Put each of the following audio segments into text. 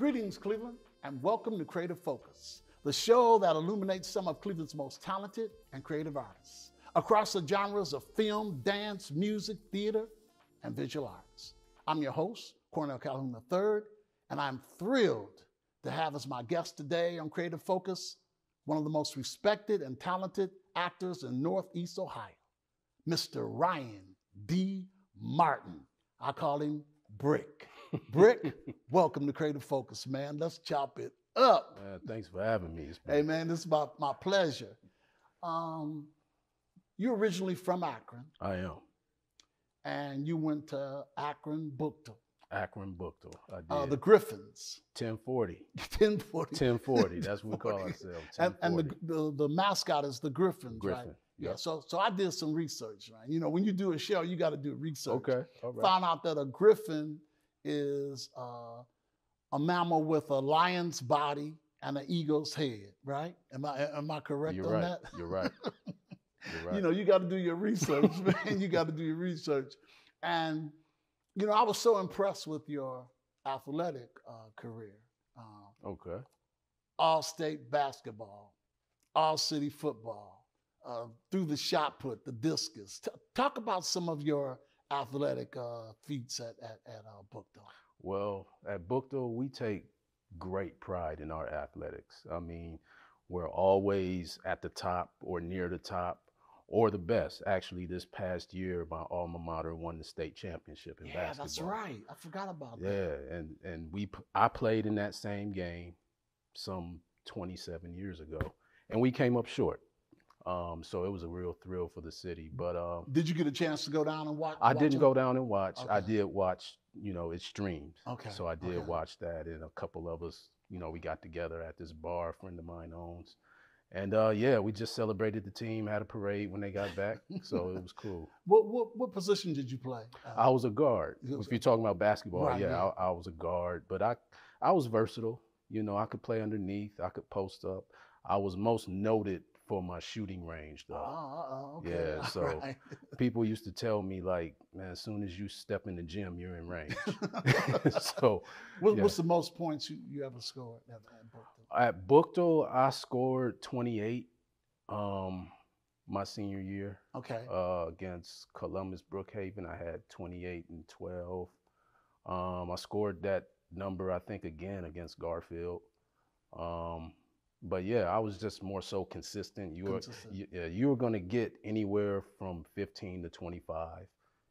Greetings, Cleveland, and welcome to Creative Focus, the show that illuminates some of Cleveland's most talented and creative artists across the genres of film, dance, music, theater, and visual arts. I'm your host, Cornell Calhoun III, and I'm thrilled to have as my guest today on Creative Focus one of the most respected and talented actors in Northeast Ohio, Mr. Ryan D. Martin. I call him Brick. Brick, welcome to Creative Focus, man. Let's chop it up. Thanks for having me. Hey, man, this is my pleasure. You're originally from Akron. I am. And you went to Akron, Buchtel. Akron, Buchtel. I did. The Griffins. 1040. 1040. 1040. That's what we call ourselves. And the mascot is the Griffins, Griffin. Right? Yeah. So I did some research, right? You know, when you do a show, you got to do research. Okay. All right. Found out that a griffin is a mammal with a lion's body and an eagle's head, right? Am I correct on that? You're right. You're right. You know, you got to do your research, man. You got to do your research. And, you know, I was so impressed with your athletic career. Okay. All-state basketball, all-city football, through the shot put, the discus. Talk about some of your athletic feats at Buchtel. Well, at Buchtel, we take great pride in our athletics. I mean, we're always at the top or near the top or the best. Actually, this past year, my alma mater won the state championship in basketball. Yeah, that's right. I forgot about that. Yeah, and I played in that same game some 27 years ago, and we came up short. So it was a real thrill for the city. But did you get a chance to go down and watch? I didn't go down and watch. Okay. I did watch, you know, it streamed. Okay. So I did watch that, and a couple of us, you know, we got together at this bar a friend of mine owns. And yeah, we just celebrated the team, had a parade when they got back. So it was cool. What position did you play? I was a guard. If you're talking about basketball, right, yeah. I was a guard. But I was versatile. You know, I could play underneath. I could post up. I was most noted for my shooting range, though. Okay. Yeah, so right. People used to tell me, like, man, as soon as you step in the gym, you're in range. So, what's the most points you ever scored at Buchtel? At Buchtel, I scored 28 my senior year. Okay. Against Columbus Brookhaven, I had 28 and 12. I scored that number, I think, again against Garfield. But yeah, I was just more so consistent. You were going to get anywhere from 15 to 25,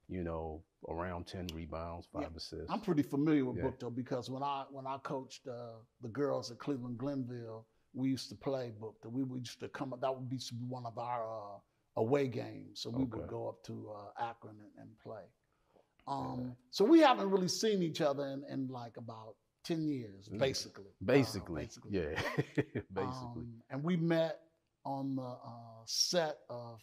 you know, around 10 rebounds, 5 assists. I'm pretty familiar with Buchtel because when I coached the girls at Cleveland Glenville, we used to play Buchtel. We used to come up. That would be one of our away games. So we would go up to Akron and play. So we haven't really seen each other in like about 10 years, basically. Basically. Yeah. Basically. And we met on the set of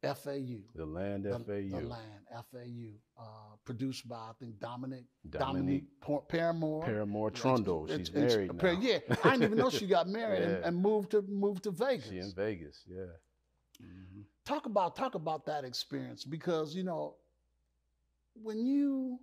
FAU. TheLand FAU. TheLand FAU. Produced by, I think, Dominique Paramore. Paramore Trundle. She's married now. Yeah, I didn't even know she got married and moved to Vegas. She in Vegas, yeah. Mm-hmm. Talk about that experience because, you know, when you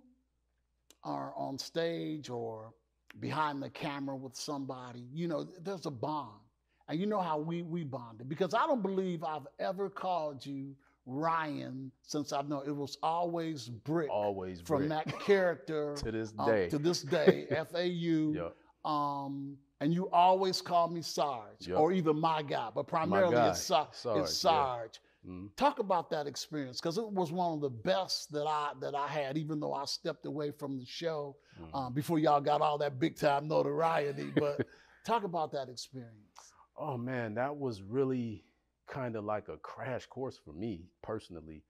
are on stage or behind the camera with somebody, you know, there's a bond. And you know how we bonded. Because I don't believe I've ever called you Ryan since I've known. It was always Brick. Always from Brick. That character. To this day. To this day, FAU. Yep. And you always call me Sarge, or either my guy, but primarily it's Sarge. Yeah. Mm-hmm. Talk about that experience because it was one of the best that I had, even though I stepped away from the show before y'all got all that big time notoriety. But talk about that experience. Oh man, that was really kind of like a crash course for me personally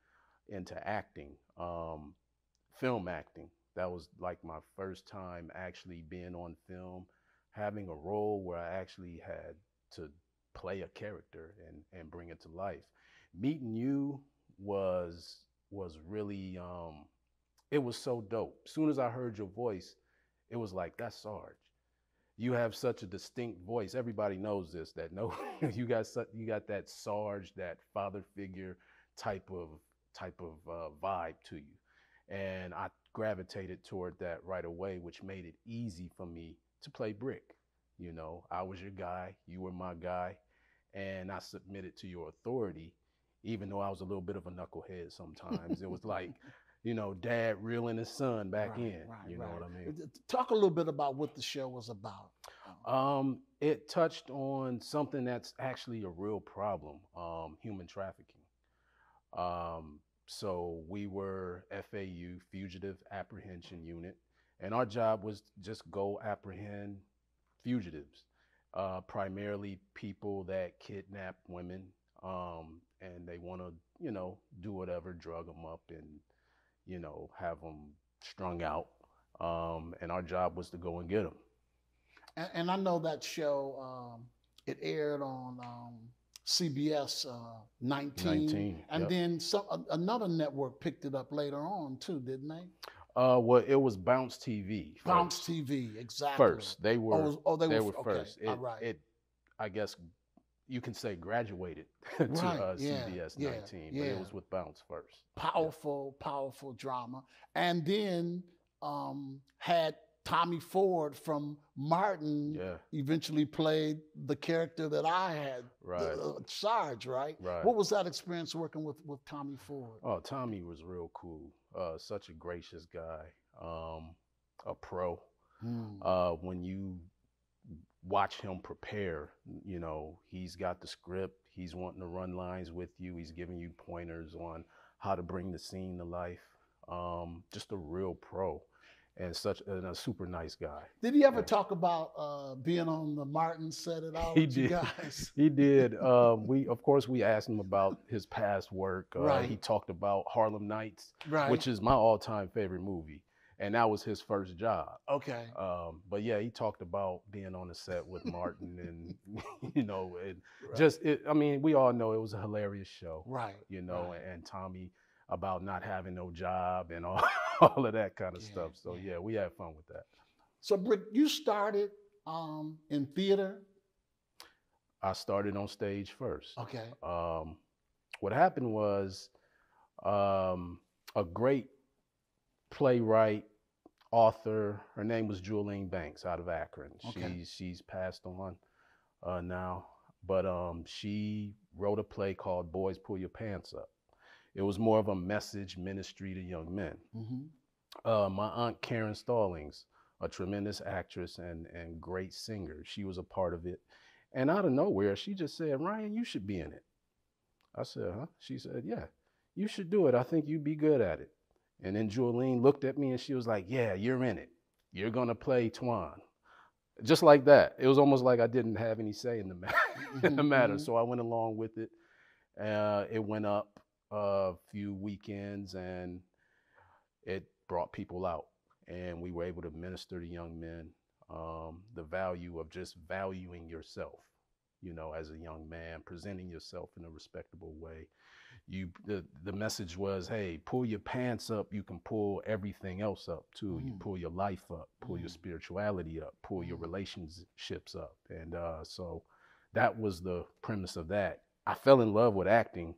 into acting, film acting. That was like my first time actually being on film, having a role where I actually had to play a character and bring it to life. Meeting you was really, it was so dope. As soon as I heard your voice, it was like, that's Sarge. You have such a distinct voice. Everybody knows this, that you got that Sarge, that father figure type of vibe to you. And I gravitated toward that right away, which made it easy for me to play brick. You know, I was your guy, you were my guy, and I submitted to your authority, even though I was a little bit of a knucklehead sometimes. It was like, you know, dad reeling his son back in. You know what I mean? Talk a little bit about what the show was about. It touched on something that's actually a real problem, human trafficking. So we were FAU, Fugitive Apprehension Unit, and our job was just go apprehend fugitives, primarily people that kidnap women, and they want to, you know, do whatever, drug them up and, you know, have them strung out. And our job was to go and get them. And I know that show, it aired on CBS 19, and then another network picked it up later on too, didn't they? Well, it was Bounce TV. Bounce TV, exactly. First, they were. They were first. Okay. All right. It, I guess, you can say graduated to CBS 19, but it was with Bounce first. Powerful drama, and then had Tommy Ford from Martin eventually played the character that I had, Sarge, right? What was that experience working with Tommy Ford? Oh, Tommy was real cool. Such a gracious guy, a pro. When you watch him prepare, you know, he's got the script, he's wanting to run lines with you, he's giving you pointers on how to bring the scene to life. Just a real pro. And a super nice guy. Did he ever talk about being on the Martin Set It Out with you guys? He did. Of course, we asked him about his past work. He talked about Harlem Nights, which is my all-time favorite movie. And that was his first job. Okay. But yeah, he talked about being on the set with Martin and, you know, I mean, we all know it was a hilarious show. You know, and Tommy about not having no job and all of that kind of stuff. So yeah, we had fun with that. So Brick, you started in theater? I started on stage first. Okay. What happened was a great playwright, author, her name was Julian Banks out of Akron. Okay. She's passed on now, but she wrote a play called Boys Pull Your Pants Up. It was more of a message ministry to young men. My aunt Karen Stallings, a tremendous actress and great singer, she was a part of it. And out of nowhere, she just said, "Ryan, you should be in it." I said, "Huh?" She said, "Yeah, you should do it. I think you'd be good at it." And then Jolene looked at me and she was like, "Yeah, you're in it. You're gonna play Twan." Just like that. It was almost like I didn't have any say in the matter. So I went along with it. It went up a few weekends and it brought people out, and we were able to minister to young men the value of just valuing yourself, you know, as a young man, presenting yourself in a respectable way. The message was, hey, pull your pants up, you can pull everything else up too. You pull your life up, pull your spirituality up, pull your relationships up. And so that was the premise of that. I fell in love with acting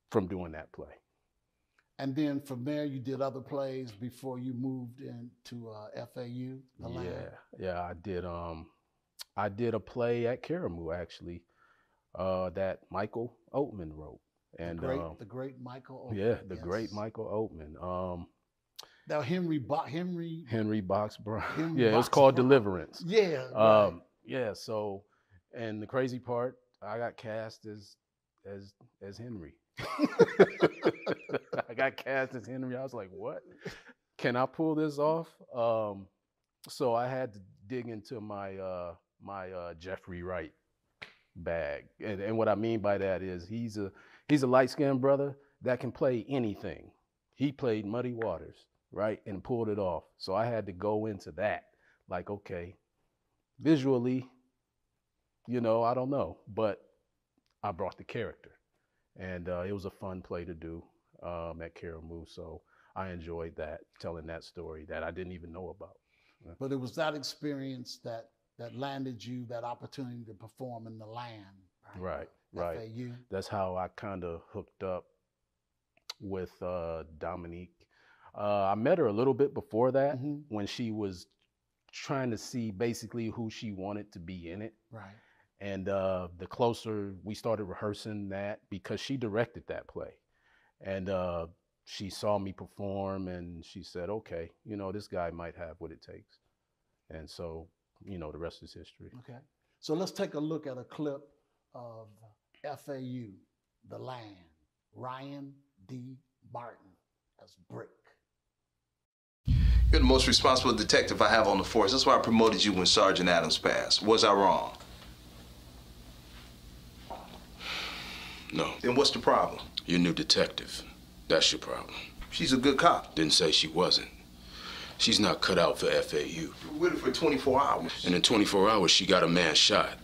from doing that play. And then from there, you did other plays before you moved into FAU. I did a play at Karamu actually that Michael Oatman wrote. And the great Michael Oatman. Yeah, the great Michael Oatman. Now Henry Box Brown. It was called Deliverance. Yeah. Yeah. So, and the crazy part, I got cast as Henry. I got cast as Henry. I was like, what? Can I pull this off? So I had to dig into my Jeffrey Wright bag. And what I mean by that is he's a light-skinned brother that can play anything. He played Muddy Waters, right? And pulled it off. So I had to go into that. Like, okay, visually, you know, I don't know, but I brought the character. And it was a fun play to do at Karamu. So I enjoyed that, telling that story that I didn't even know about. But it was that experience that landed you that opportunity to perform in TheLand. Right. FAU. That's how I kind of hooked up with Dominique. I met her a little bit before that when she was trying to see basically who she wanted to be in it. Right. And the closer we started rehearsing that, because she directed that play. And she saw me perform and she said, okay, you know, this guy might have what it takes. And so, you know, the rest is history. Okay. So let's take a look at a clip of FAU, The Land, Ryan D. Barton as Brick. You're the most responsible detective I have on the force. That's why I promoted you when Sergeant Adams passed. Was I wrong? No. Then what's the problem? You're a new detective. That's your problem. She's a good cop. Didn't say she wasn't. She's not cut out for FAU. You were with her for 24 hours. And in 24 hours, she got a man shot.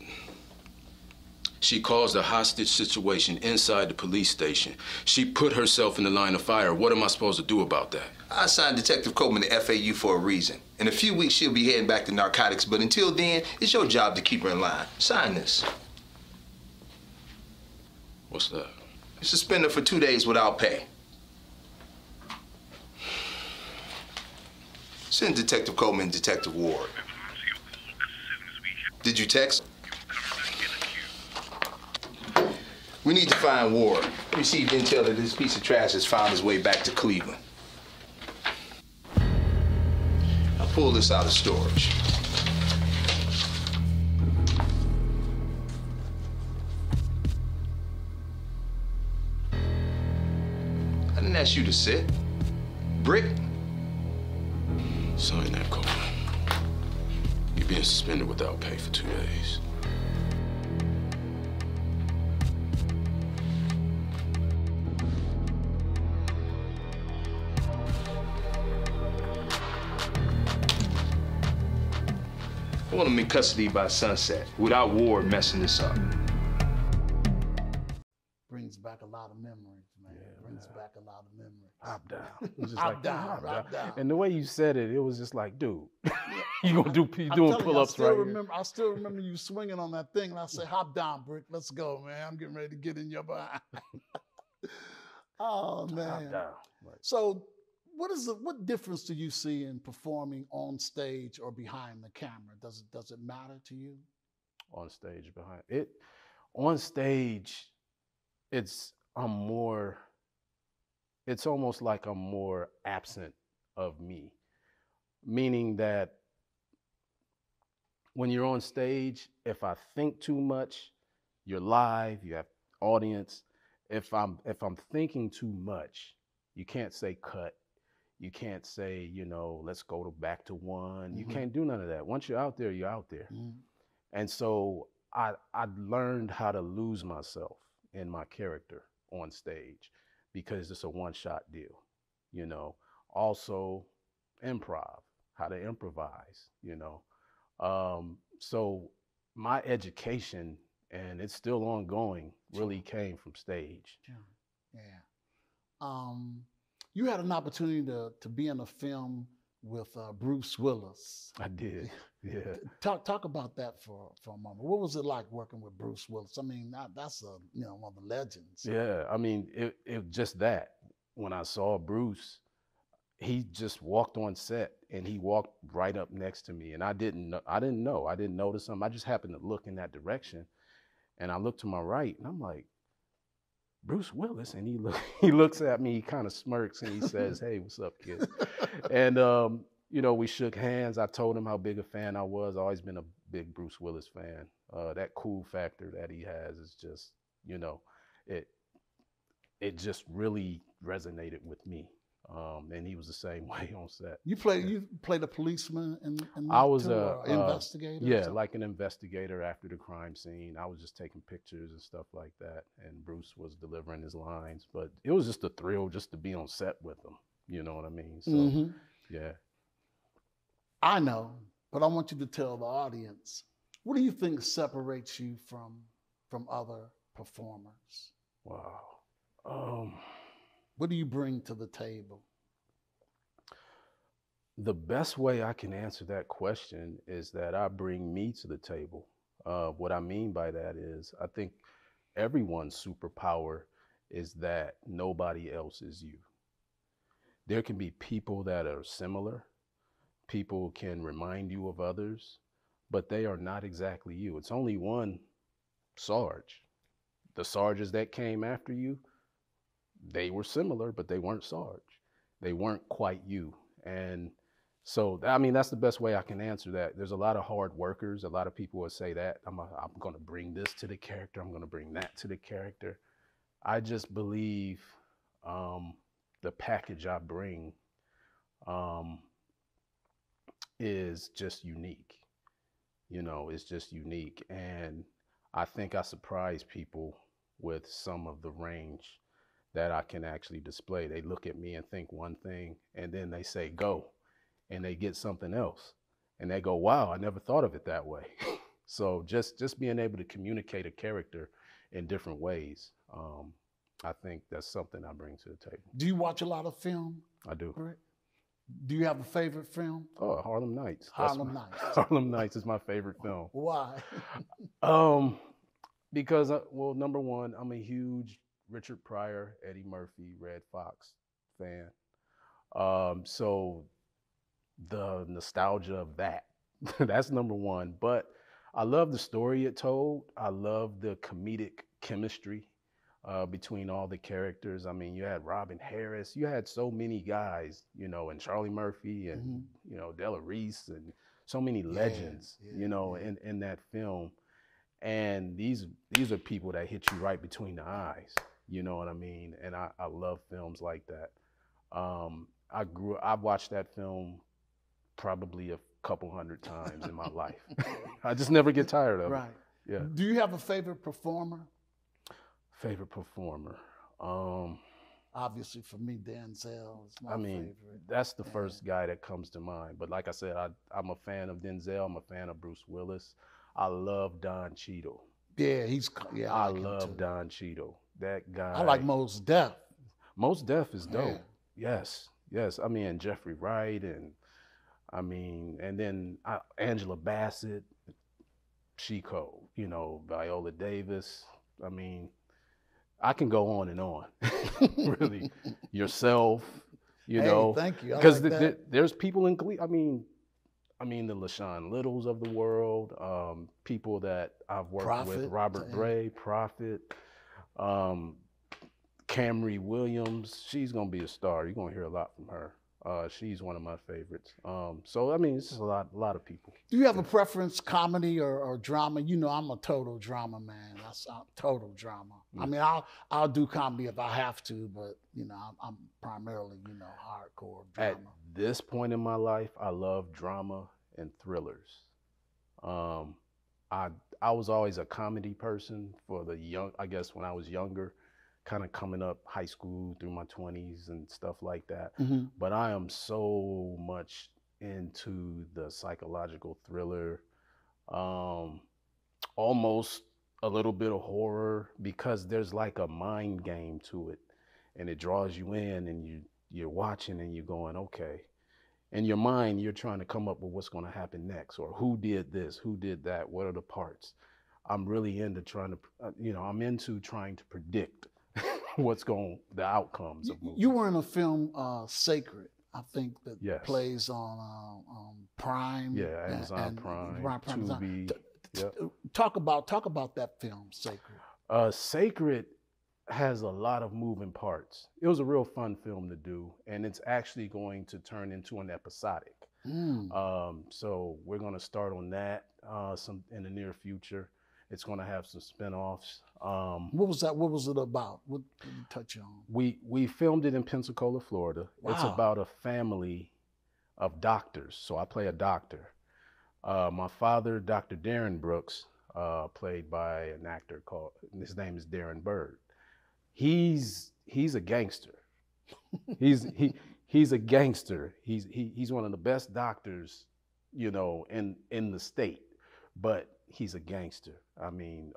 She caused a hostage situation inside the police station. She put herself in the line of fire. What am I supposed to do about that? I assigned Detective Coleman to FAU for a reason. In a few weeks, she'll be heading back to narcotics, but until then, it's your job to keep her in line. Sign this. What's that? You suspend her for 2 days without pay. Send Detective Coleman and Detective Ward. Did you text? We need to find Ward. We received intel that this piece of trash has found its way back to Cleveland. Now pull this out of storage. I didn't ask you to sit. Brick? Sign that, Coleman. You're being suspended without pay for 2 days. I want him in custody by sunset, without Ward messing this up. Brings back a lot of memories, man. Yeah, Brings back a lot of memories. Hop down. It was just Hop like, down, hop hop down. And the way you said it, it was just like, dude, you gonna do I'm doing telling you, pull-ups right here. I still remember you swinging on that thing, and I say, hop down, Brick. Let's go, man. I'm getting ready to get in your behind. Oh, man. Hop down. Right. So what difference do you see in performing on stage or behind the camera? Does it matter to you? On stage, behind it. On stage, it's almost like I'm more absent of me. Meaning that when you're on stage, if I think too much, you're live, you have audience. If I'm thinking too much, you can't say cut. You can't say, you know, let's go back to one. You can't do none of that. Once you're out there, you're out there. And so I learned how to lose myself in my character on stage because it's a one-shot deal, you know. Also, improv, how to improvise, you know. So my education, and it's still ongoing, really came from stage. Yeah. You had an opportunity to be in a film with Bruce Willis. I did, yeah. Talk about that for a moment. What was it like working with Bruce Willis? I mean, that's one of the legends. Yeah, I mean, it just that. When I saw Bruce, he just walked on set and he walked right up next to me, and I didn't notice him. I just happened to look in that direction, and I looked to my right, and I'm like, Bruce Willis, and he looks at me, he kind of smirks, and he says, "Hey, what's up, kid?" And you know, we shook hands. I told him how big a fan I was. I've always been a big Bruce Willis fan. That cool factor that he has is just, you know, it just really resonated with me. And he was the same way on set. You played a policeman in I was an investigator? Yeah, like an investigator after the crime scene. I was just taking pictures and stuff like that, and Bruce was delivering his lines. But it was just a thrill just to be on set with him. You know what I mean? So, yeah. I know, but I want you to tell the audience, what do you think separates you from other performers? Wow. What do you bring to the table? The best way I can answer that question is that I bring me to the table. What I mean by that is I think everyone's superpower is that nobody else is you. there can be people that are similar. People can remind you of others, but they are not exactly you. It's only one Sarge. The Sarges that came after you, they were similar, but they weren't Sarge. They weren't quite you. And so, I mean, that's the best way I can answer that. There's a lot of hard workers. A lot of people will say that I'm going to bring this to the character. I'm going to bring that to the character. I just believe the package I bring is just unique. You know, it's just unique. And I think I surprise people with some of the range that I can actually display. They look at me and think one thing, and then they say, go, and they get something else. And they go, wow, I never thought of it that way. So just being able to communicate a character in different ways, I think that's something I bring to the table. Do you watch a lot of film? I do. Correct. Do you have a favorite film? Oh, Harlem Nights. Harlem Nights. Harlem Nights is my favorite film. Why? Because, well, number one, I'm a huge Richard Pryor, Eddie Murphy, Red Fox fan. So the nostalgia of that, that's number one. But I love the story it told. I love the comedic chemistry between all the characters. I mean, you had Robin Harris, you had so many guys, you know, and Charlie Murphy and, you know, Della Reese and so many legends, you know, in that film. And these are people that hit you right between the eyes, you know what I mean? And I love films like that. I've watched that film probably a couple hundred times in my life. I just never get tired of it. Right. Yeah. Do you have a favorite performer? Favorite performer? Obviously, for me, Denzel is my favorite. That's the first guy that comes to mind. But like I said, I'm a fan of Denzel. I'm a fan of Bruce Willis. I love Don Cheadle. Yeah, I love Don Cheadle. That guy. I like Mos Def. Mos Def is dope. Yeah. Yes. I mean, Jeffrey Wright, and I mean, and then Angela Bassett, Chico, you know, Viola Davis. I mean, I can go on and on. Really, yourself, you know. Thank you. Because there's people in I mean the LaShawn Littles of the world, people that I've worked with, Robert Bray, Prophet, Camry Williams. She's gonna be a star. You're gonna hear a lot from her. She's one of my favorites. So I mean, it's just a lot of people. Do you have a preference, comedy or drama? You know, I'm a total drama man. That's total drama. I mean, I'll do comedy if I have to, but you know, I'm primarily, you know, hardcore drama. At this point in my life, I love drama and thrillers. I was always a comedy person for the young. I guess when I was younger, kind of coming up high school through my 20s and stuff like that. But I am so much into the psychological thriller, almost a little bit of horror, because there's like a mind game to it, and it draws you in, and you're watching and you're going, okay. In your mind, you're trying to come up with what's going to happen next, or who did this, who did that, what are the parts. I'm really into trying to predict the outcomes of movies. You were in a film, Sacred, I think, that plays on Prime. Yeah, Amazon Prime, Tubi. Talk about that film, Sacred. Sacred has a lot of moving parts. It was a real fun film to do, and it's actually going to turn into an episodic. So we're going to start on that in the near future. It's going to have some spinoffs. What was that? What was it about? What did you touch on? We filmed it in Pensacola, Florida. Wow. It's about a family of doctors. So I play a doctor. My father, Dr. Darren Brooks, played by an actor his name is Darren Bird. He's a gangster. He's a gangster. He's one of the best doctors, you know, in the state, but he's a gangster. I mean,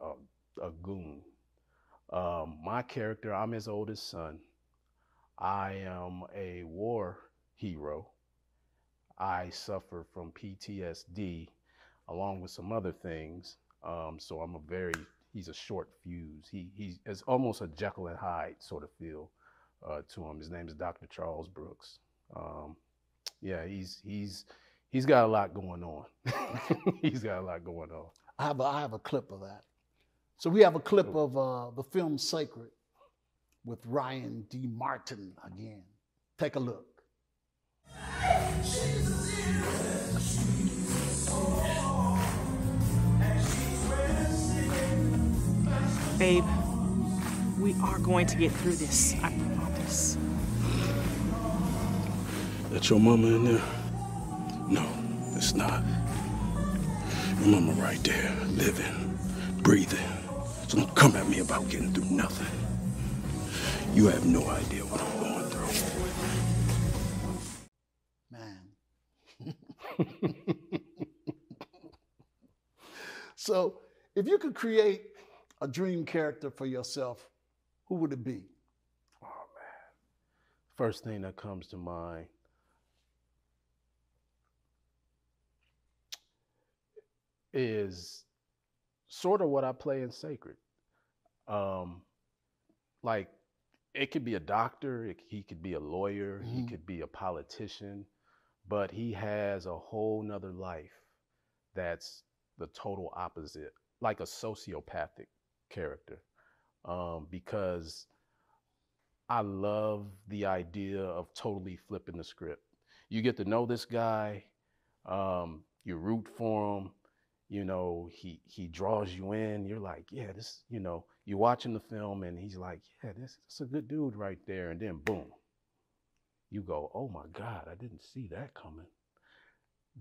a goon. My character, I'm his oldest son. I am a war hero. I suffer from PTSD along with some other things. So he's a short fuse. He's almost a Jekyll and Hyde sort of feel to him. His name is Dr. Charles Brooks. Yeah, he's got a lot going on. He's got a lot going on. I have a clip of that. So we have a clip of the film Sacred with Ryan D. Martin again. Take a look. Babe, we are going to get through this. I promise. That your mama in there? No, it's not. Your mama right there, living, breathing. So don't come at me about getting through nothing. You have no idea what I'm going through. Man. So if you could create a dream character for yourself, who would it be? Oh, man. First thing that comes to mind is sort of what I play in Sacred. Like, it could be a doctor, he could be a lawyer, he could be a politician, but he has a whole nother life that's the total opposite, like a sociopathic character, because I love the idea of totally flipping the script. You get to know this guy, you root for him, you know, he draws you in. You're like, yeah, this, you know, you're watching the film and he's like, yeah, this is a good dude right there. And then boom, you go, oh my God, I didn't see that coming.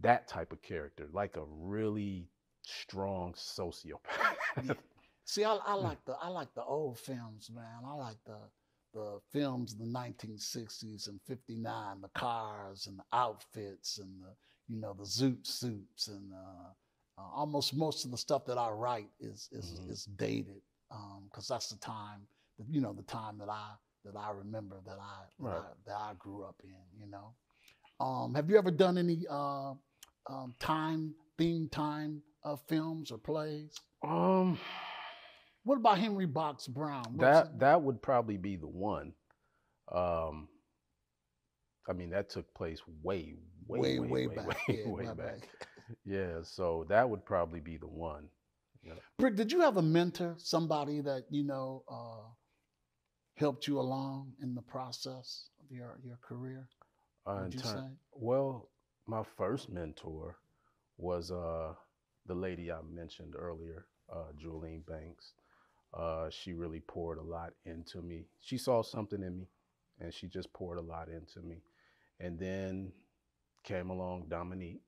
That type of character, like a really strong sociopath. Yeah. See, I like the old films, man. I like the films in the 1960s and 59, the cars and the outfits and the, you know, the zoot suits and almost most of the stuff that I write is dated, because that's the time, you know, the time that I remember that I grew up in. You know, have you ever done any themed time films or plays? What about Henry Box Brown? That would probably be the one. I mean, that took place way back. Yeah, so that would probably be the one. Yeah. Brick, did you have a mentor, somebody that, you know, helped you along in the process of your career? Would you say? Well, my first mentor was the lady I mentioned earlier, Julene Banks. She really poured a lot into me. She saw something in me, and she just poured a lot into me. And then came along Dominique,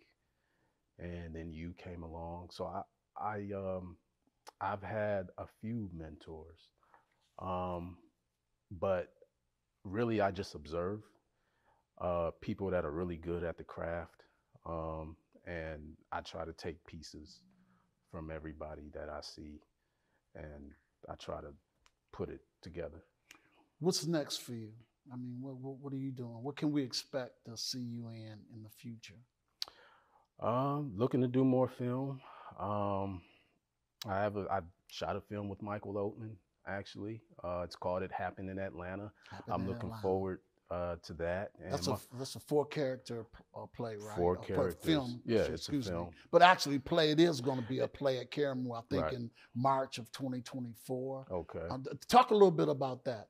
and then you came along. So I've had a few mentors, but really I just observe people that are really good at the craft, and I try to take pieces from everybody that I see, and I try to put it together. What's next for you? I mean, what are you doing? What can we expect to see you in the future? Looking to do more film. I shot a film with Michael Oatman, actually. It's called It Happened in Atlanta. I'm looking forward to that. And that's a 4-character play, right? 4 characters. Film. Yeah, it's a film. But actually, it is going to be a play at Karamu, I think, in March of 2024. Okay. Talk a little bit about that.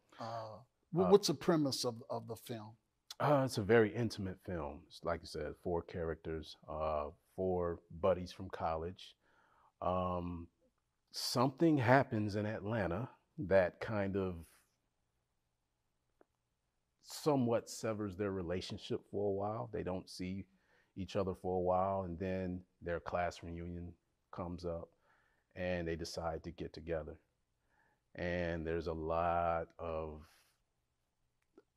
What's the premise of the film? It's a very intimate film. It's, like you said, 4 characters, 4 buddies from college. Something happens in Atlanta that kind of somewhat severs their relationship for a while. They don't see each other for a while, and then their class reunion comes up and they decide to get together. And there's a lot of,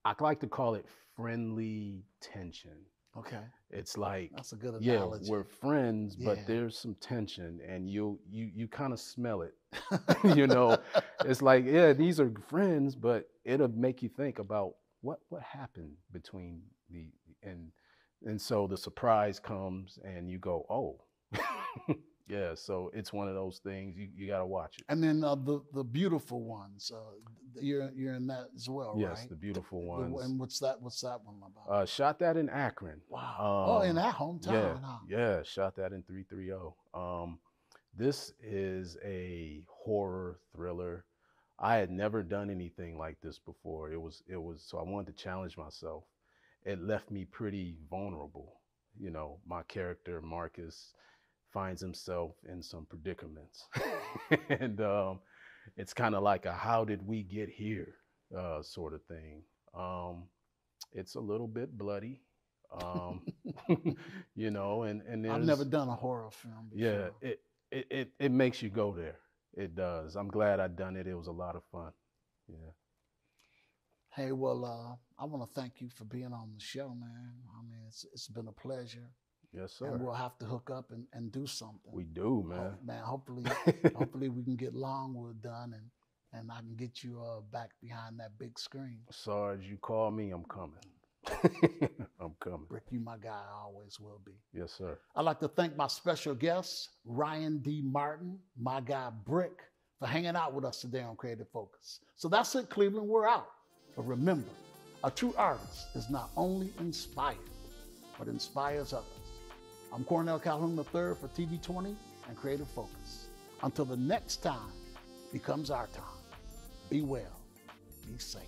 I like to call it friendly tension. Okay. It's like, that's a good analogy. Yeah, we're friends, but there's some tension, and you kind of smell it. You know, it's like, yeah, these are friends, but it'll make you think about what happened between and so the surprise comes, and you go, oh, Yeah, so it's one of those things you got to watch it. And then the beautiful ones, you're in that as well, right? Yes, the beautiful ones. And what's that one about? Shot that in Akron. Wow. In that hometown. Yeah, Huh? yeah, shot that in 330. This is a horror thriller. I had never done anything like this before. It was so I wanted to challenge myself. It left me pretty vulnerable. You know, my character Marcus finds himself in some predicaments. And it's kind of like a how did we get here sort of thing. It's a little bit bloody. You know, and I've never done a horror film before. Yeah, it makes you go there. It does. I'm glad I done it. It was a lot of fun. Yeah. Hey, well, I want to thank you for being on the show, man. I mean, it's been a pleasure. Yes, sir. And we'll have to hook up and do something. We do, man. Man, hopefully we can get Longwood done and I can get you back behind that big screen. Sarge, you call me, I'm coming. I'm coming. Rick, you my guy, I always will be. Yes, sir. I'd like to thank my special guest, Ryan D. Martin, my guy Brick, for hanging out with us today on Creative Focus. So that's it, Cleveland, we're out. But remember, a true artist is not only inspired, but inspires others. I'm Cornell Calhoun III for TV 20 and Creative Focus. Until the next time becomes our time, be well, be safe.